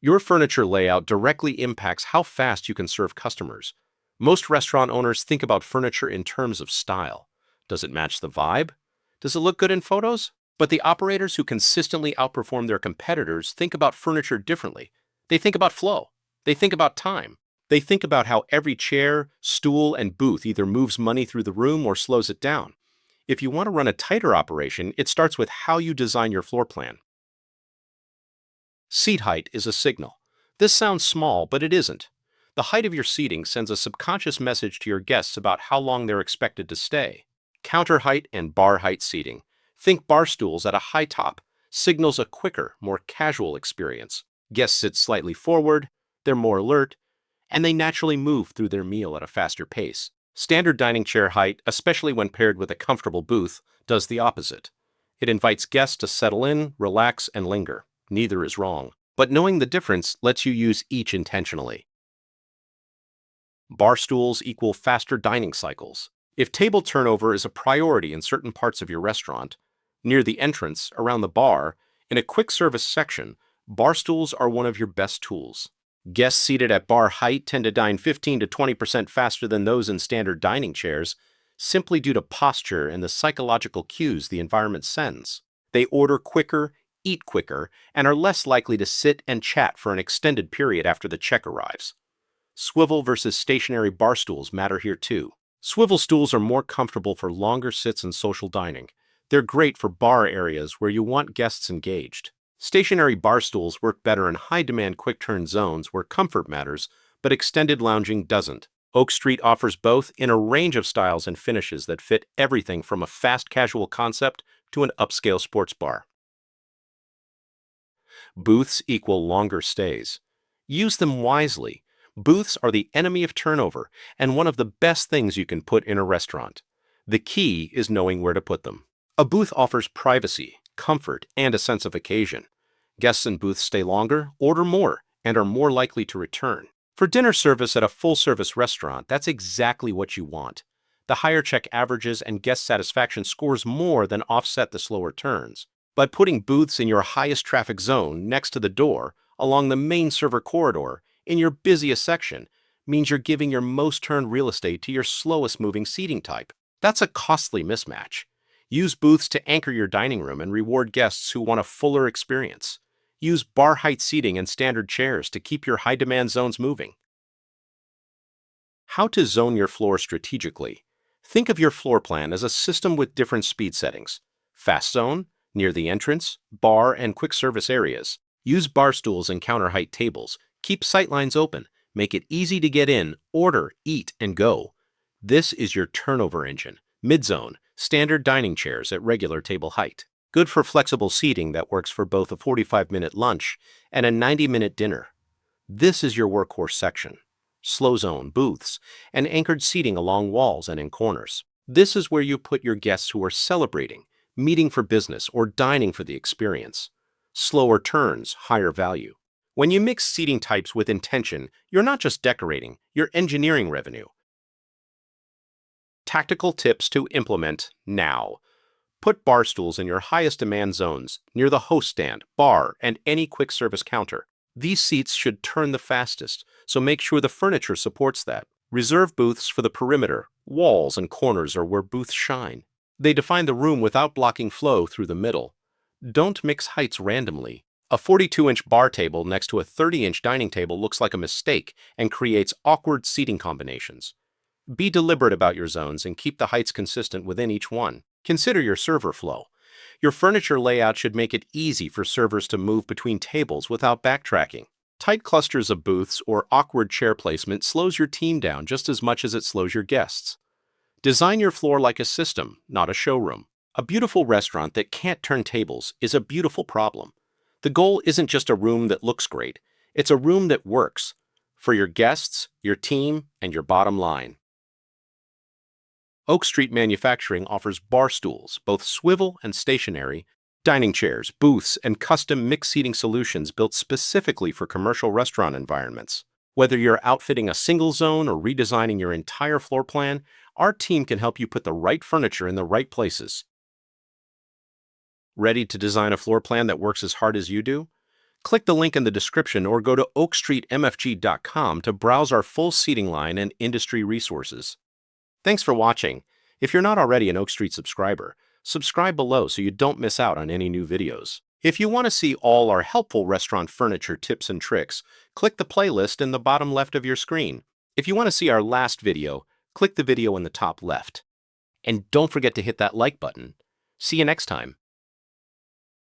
Your furniture layout directly impacts how fast you can serve customers. Most restaurant owners think about furniture in terms of style. Does it match the vibe? Does it look good in photos? But the operators who consistently outperform their competitors think about furniture differently. They think about flow. They think about time. They think about how every chair, stool, and booth either moves money through the room or slows it down. If you want to run a tighter operation, it starts with how you design your floor plan. Seat height is a signal. This sounds small, but it isn't. The height of your seating sends a subconscious message to your guests about how long they're expected to stay. Counter height and bar height seating. Think bar stools at a high top. Signals a quicker, more casual experience. Guests sit slightly forward, they're more alert, and they naturally move through their meal at a faster pace. Standard dining chair height, especially when paired with a comfortable booth, does the opposite. It invites guests to settle in, relax, and linger. Neither is wrong. But knowing the difference lets you use each intentionally. Bar stools equal faster dining cycles. If table turnover is a priority in certain parts of your restaurant, near the entrance, around the bar, in a quick service section, bar stools are one of your best tools. Guests seated at bar height tend to dine 15 to 20% faster than those in standard dining chairs, simply due to posture and the psychological cues the environment sends. They order quicker, eat quicker, and are less likely to sit and chat for an extended period after the check arrives. Swivel versus stationary bar stools matter here too. Swivel stools are more comfortable for longer sits and social dining. They're great for bar areas where you want guests engaged. Stationary bar stools work better in high-demand quick-turn zones where comfort matters, but extended lounging doesn't. Oak Street offers both in a range of styles and finishes that fit everything from a fast casual concept to an upscale sports bar. Booths equal longer stays. Use them wisely. Booths are the enemy of turnover and one of the best things you can put in a restaurant. The key is knowing where to put them. A booth offers privacy, comfort, and a sense of occasion. Guests in booths stay longer, order more, and are more likely to return. For dinner service at a full-service restaurant, that's exactly what you want. The higher check averages and guest satisfaction scores more than offset the slower turns. By putting booths in your highest traffic zone next to the door, along the main server corridor, in your busiest section, means you're giving your most turned real estate to your slowest moving seating type. That's a costly mismatch. Use booths to anchor your dining room and reward guests who want a fuller experience. Use bar height seating and standard chairs to keep your high demand zones moving. How to zone your floor strategically. Think of your floor plan as a system with different speed settings. Fast zone, near the entrance, bar, and quick service areas. Use bar stools and counter height tables. Keep sightlines open. Make it easy to get in, order, eat, and go. This is your turnover engine. Mid-zone, standard dining chairs at regular table height. Good for flexible seating that works for both a 45-minute lunch and a 90-minute dinner. This is your workhorse section. Slow zone, booths, and anchored seating along walls and in corners. This is where you put your guests who are celebrating, meeting for business, or dining for the experience. Slower turns, higher value. When you mix seating types with intention, you're not just decorating, you're engineering revenue. Tactical tips to implement now. Put bar stools in your highest demand zones, near the host stand, bar, and any quick service counter. These seats should turn the fastest, so make sure the furniture supports that. Reserve booths for the perimeter. Walls and corners are where booths shine. They define the room without blocking flow through the middle. Don't mix heights randomly. A 42-inch bar table next to a 30-inch dining table looks like a mistake and creates awkward seating combinations. Be deliberate about your zones and keep the heights consistent within each one. Consider your server flow. Your furniture layout should make it easy for servers to move between tables without backtracking. Tight clusters of booths or awkward chair placement slows your team down just as much as it slows your guests. Design your floor like a system, not a showroom. A beautiful restaurant that can't turn tables is a beautiful problem. The goal isn't just a room that looks great, it's a room that works for your guests, your team, and your bottom line. Oak Street Manufacturing offers bar stools, both swivel and stationary, dining chairs, booths, and custom mixed seating solutions built specifically for commercial restaurant environments. Whether you're outfitting a single zone or redesigning your entire floor plan, our team can help you put the right furniture in the right places. Ready to design a floor plan that works as hard as you do? Click the link in the description or go to oakstreetmfg.com to browse our full seating line and industry resources. Thanks for watching. If you're not already an Oak Street subscriber, subscribe below so you don't miss out on any new videos. If you want to see all our helpful restaurant furniture tips and tricks, click the playlist in the bottom left of your screen. If you want to see our last video, click the video in the top left. And don't forget to hit that like button. See you next time.